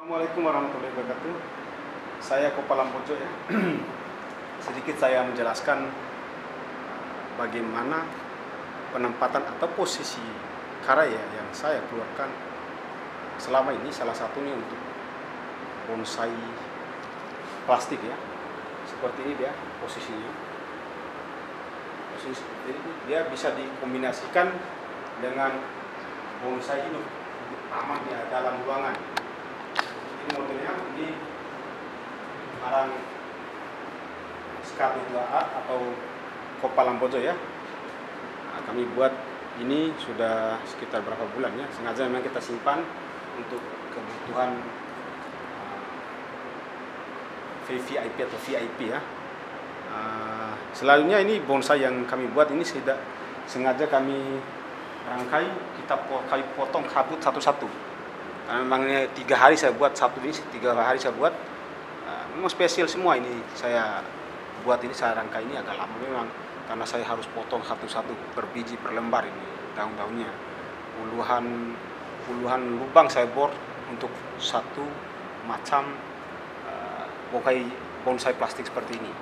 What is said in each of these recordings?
Assalamualaikum warahmatullahi wabarakatuh. Saya Kepala Lambojo ya. Sedikit saya menjelaskan bagaimana penempatan atau posisi karya yang saya keluarkan selama ini, salah satunya untuk bonsai plastik ya. Seperti ini dia posisinya. Posisi seperti ini dia bisa dikombinasikan dengan bonsai hidup di taman ya, dalam ruangan. Ini modelnya ini arang Scarlet 2A atau Kepala Lambojo ya. Nah, kami buat ini sudah sekitar berapa bulan ya. Sengaja memang kita simpan untuk kebutuhan VVIP atau VIP ya. Selanjutnya ini bonsai yang kami buat ini sengaja kami rangkai, kita potong kabut satu-satu. Karena memangnya 3 hari saya buat satu ini, 3 hari saya buat. Memang spesial semua ini saya buat ini, saya rangkai ini agak lama memang karena saya harus potong satu-satu per biji per lembar ini daun-daunnya. Puluhan lubang saya bor untuk satu macam bonsai plastik seperti ini.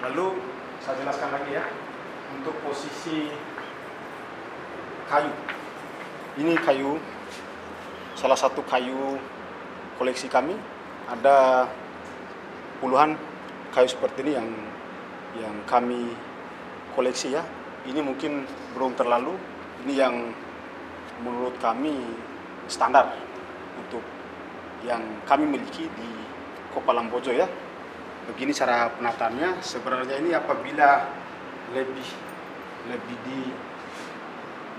Lalu saya jelaskan lagi ya untuk posisi kayu. Ini kayu, salah satu kayu koleksi kami. Ada puluhan kayu seperti ini yang kami koleksi ya. Ini mungkin belum terlalu, ini yang menurut kami standar untuk yang kami miliki di Kepala Lambojo ya. Begini cara penataannya. Sebenarnya ini apabila lebih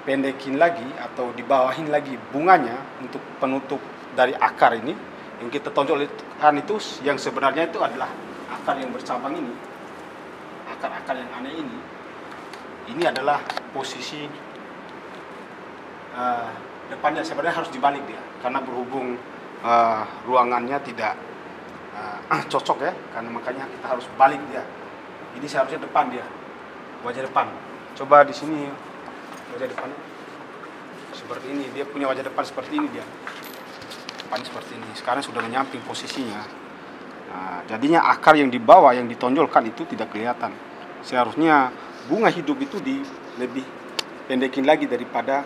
dipendekin lagi atau dibawahin lagi bunganya untuk penutup dari akar ini, yang kita tonjolkan itu yang sebenarnya itu adalah akar yang bercabang ini, akar-akar yang aneh ini. Ini adalah posisi depannya, sebenarnya harus dibalik dia karena berhubung ruangannya tidak cocok ya, karena makanya kita harus balik dia. Ini seharusnya depan dia, wajah depan. Coba di sini wajah depan seperti ini, dia punya wajah depan seperti ini dia. Depannya seperti ini. Sekarang sudah menyamping posisinya. Nah, jadinya akar yang dibawa, yang ditonjolkan itu tidak kelihatan. Seharusnya bunga hidup itu lebih pendekin lagi daripada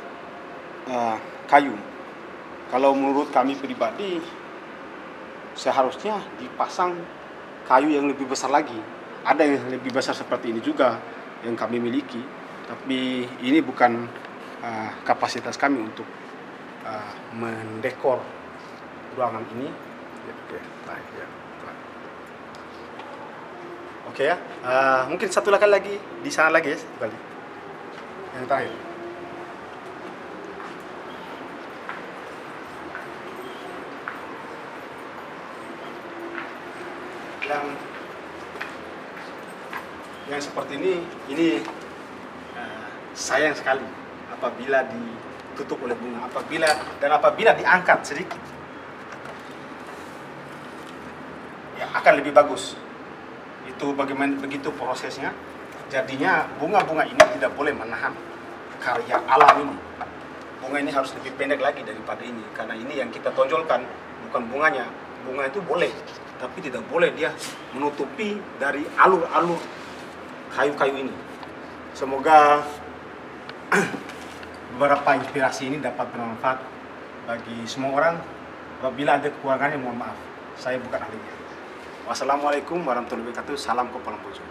kayu. Kalau menurut kami pribadi, seharusnya dipasang kayu yang lebih besar lagi. Ada yang lebih besar seperti ini juga yang kami miliki, tapi ini bukan kapasitas kami untuk mendekor ruangan ini. Oke ya, mungkin satu lagi di sana lagi ya, satu kali yang terakhir. Yang seperti ini sayang sekali apabila ditutup oleh bunga, apabila diangkat sedikit ya akan lebih bagus. Itu bagaimana begitu prosesnya. Jadinya bunga-bunga ini tidak boleh menahan karya alam ini. Bunga ini harus lebih pendek lagi daripada ini, karena ini yang kita tonjolkan bukan bunganya. Bunga itu boleh, tapi tidak boleh dia menutupi dari alur-alur kayu-kayu ini. Semoga beberapa inspirasi ini dapat bermanfaat bagi semua orang. Apabila ada kekurangannya, mohon maaf, saya bukan ahlinya. Wassalamualaikum warahmatullahi wabarakatuh. Salam Kepala Lambojo.